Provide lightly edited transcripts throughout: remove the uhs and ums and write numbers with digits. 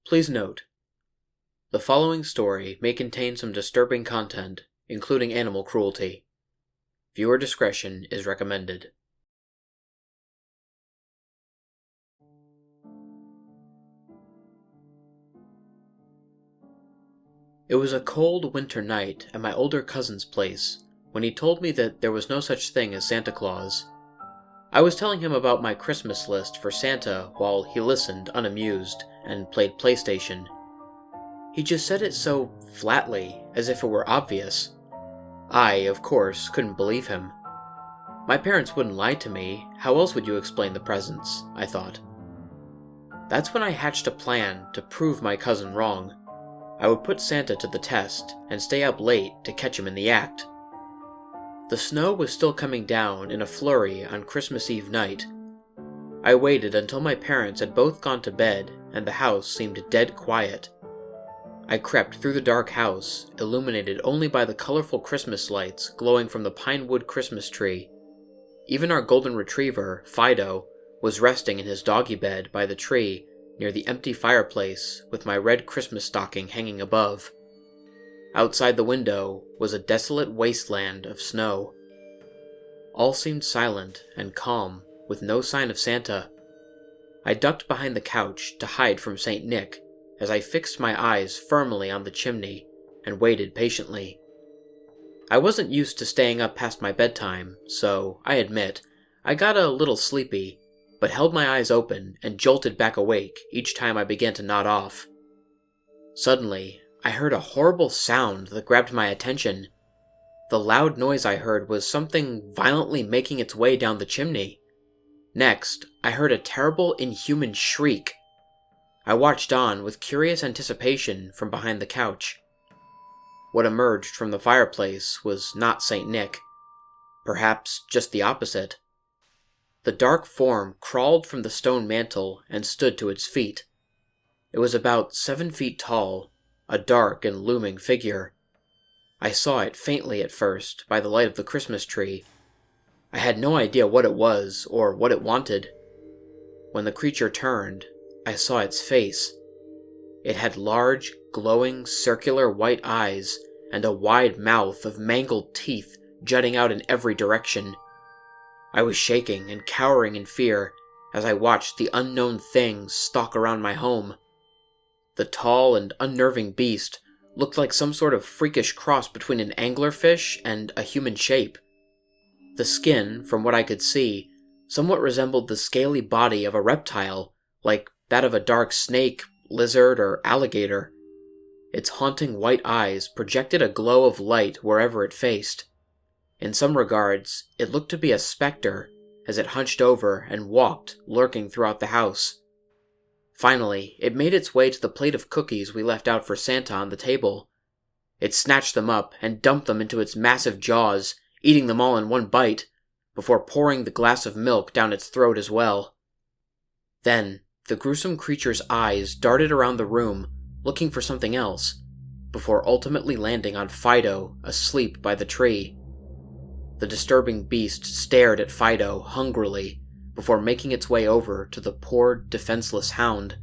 Please note, the following story may contain some disturbing content, including animal cruelty. Viewer discretion is recommended. It was a cold winter night at my older cousin's place when he told me that there was no such thing as Santa Claus. I was telling him about my Christmas list for Santa while he listened unamused and played PlayStation. He just said it so flatly, as if it were obvious. I, of course, couldn't believe him. My parents wouldn't lie to me, how else would you explain the presents, I thought. That's when I hatched a plan to prove my cousin wrong. I would put Santa to the test and stay up late to catch him in the act. The snow was still coming down in a flurry on Christmas Eve night. I waited until my parents had both gone to bed and the house seemed dead quiet. I crept through the dark house, illuminated only by the colorful Christmas lights glowing from the pinewood Christmas tree. Even our golden retriever, Fido, was resting in his doggy bed by the tree near the empty fireplace with my red Christmas stocking hanging above. Outside the window was a desolate wasteland of snow. All seemed silent and calm, with no sign of Santa. I ducked behind the couch to hide from St. Nick as I fixed my eyes firmly on the chimney and waited patiently. I wasn't used to staying up past my bedtime, so, I admit, I got a little sleepy, but held my eyes open and jolted back awake each time I began to nod off. Suddenly, I heard a horrible sound that grabbed my attention. The loud noise I heard was something violently making its way down the chimney. Next, I heard a terrible, inhuman shriek. I watched on with curious anticipation from behind the couch. What emerged from the fireplace was not St. Nick. Perhaps just the opposite. The dark form crawled from the stone mantel and stood to its feet. It was about 7 feet tall, a dark and looming figure. I saw it faintly at first by the light of the Christmas tree. I had no idea what it was or what it wanted. When the creature turned, I saw its face. It had large, glowing, circular white eyes and a wide mouth of mangled teeth jutting out in every direction. I was shaking and cowering in fear as I watched the unknown thing stalk around my home. The tall and unnerving beast looked like some sort of freakish cross between an anglerfish and a human shape. The skin, from what I could see, somewhat resembled the scaly body of a reptile, like that of a dark snake, lizard, or alligator. Its haunting white eyes projected a glow of light wherever it faced. In some regards, it looked to be a specter, as it hunched over and walked, lurking throughout the house. Finally, it made its way to the plate of cookies we left out for Santa on the table. It snatched them up and dumped them into its massive jaws, eating them all in one bite, before pouring the glass of milk down its throat as well. Then, the gruesome creature's eyes darted around the room, looking for something else, before ultimately landing on Fido, asleep by the tree. The disturbing beast stared at Fido hungrily, before making its way over to the poor, defenseless hound.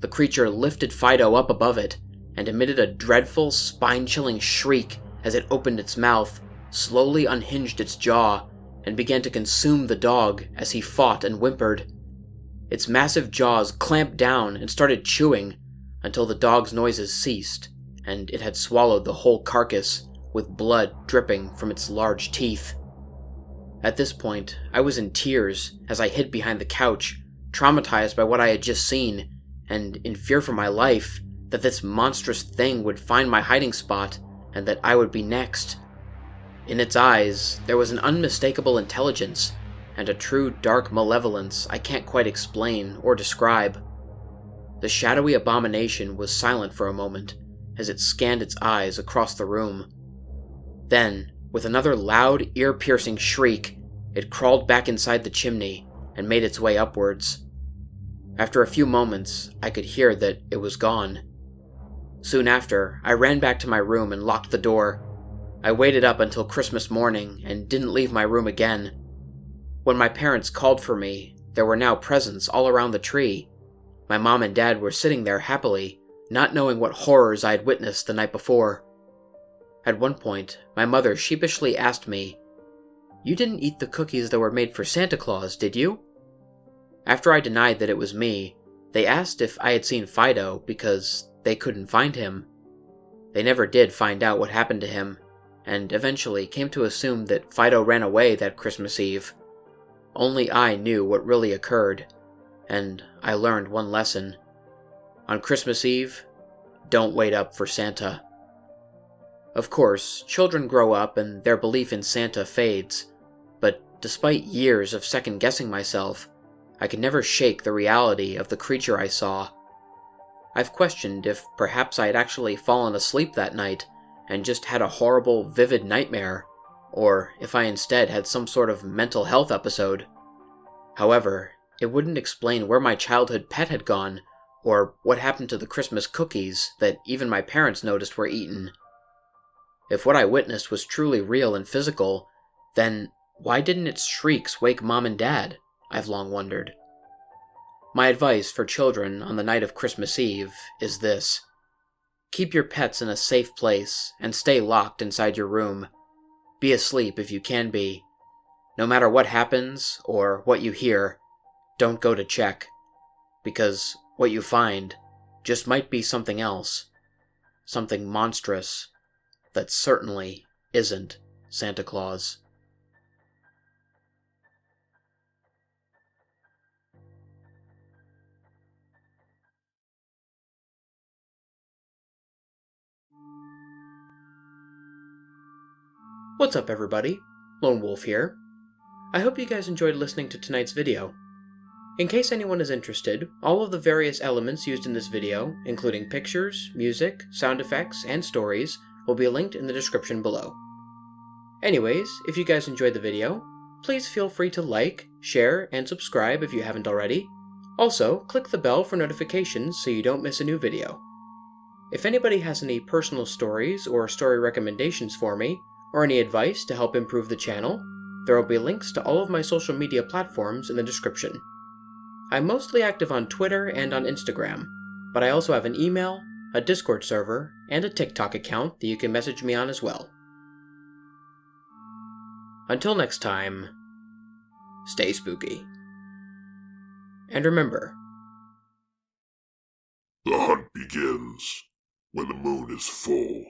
The creature lifted Fido up above it, and emitted a dreadful, spine-chilling shriek as it opened its mouth, slowly unhinged its jaw, and began to consume the dog as he fought and whimpered. Its massive jaws clamped down and started chewing, until the dog's noises ceased, and it had swallowed the whole carcass, with blood dripping from its large teeth. At this point, I was in tears as I hid behind the couch, traumatized by what I had just seen, and in fear for my life that this monstrous thing would find my hiding spot and that I would be next. In its eyes, there was an unmistakable intelligence and a true dark malevolence I can't quite explain or describe. The shadowy abomination was silent for a moment as it scanned its eyes across the room. Then, with another loud, ear-piercing shriek, it crawled back inside the chimney and made its way upwards. After a few moments, I could hear that it was gone. Soon after, I ran back to my room and locked the door. I waited up until Christmas morning and didn't leave my room again. When my parents called for me, there were now presents all around the tree. My mom and dad were sitting there happily, not knowing what horrors I had witnessed the night before. At one point, my mother sheepishly asked me, "You didn't eat the cookies that were made for Santa Claus, did you?" After I denied that it was me, they asked if I had seen Fido because they couldn't find him. They never did find out what happened to him, and eventually came to assume that Fido ran away that Christmas Eve. Only I knew what really occurred, and I learned one lesson. On Christmas Eve, don't wait up for Santa. Of course, children grow up and their belief in Santa fades, but despite years of second-guessing myself, I could never shake the reality of the creature I saw. I've questioned if perhaps I had actually fallen asleep that night and just had a horrible, vivid nightmare, or if I instead had some sort of mental health episode. However, it wouldn't explain where my childhood pet had gone, or what happened to the Christmas cookies that even my parents noticed were eaten. If what I witnessed was truly real and physical, then why didn't its shrieks wake Mom and Dad? I've long wondered. My advice for children on the night of Christmas Eve is this. Keep your pets in a safe place and stay locked inside your room. Be asleep if you can be. No matter what happens or what you hear, don't go to check, because what you find just might be something else, something monstrous that certainly isn't Santa Claus. What's up, everybody? Lone Wolf here. I hope you guys enjoyed listening to tonight's video. In case anyone is interested, all of the various elements used in this video, including pictures, music, sound effects, and stories, will be linked in the description below. Anyways, if you guys enjoyed the video, please feel free to like, share, and subscribe if you haven't already. Also, click the bell for notifications so you don't miss a new video. If anybody has any personal stories or story recommendations for me, or any advice to help improve the channel, there will be links to all of my social media platforms in the description. I'm mostly active on Twitter and on Instagram, but I also have an email, a Discord server, and a TikTok account that you can message me on as well. Until next time, stay spooky. And remember, the hunt begins when the moon is full.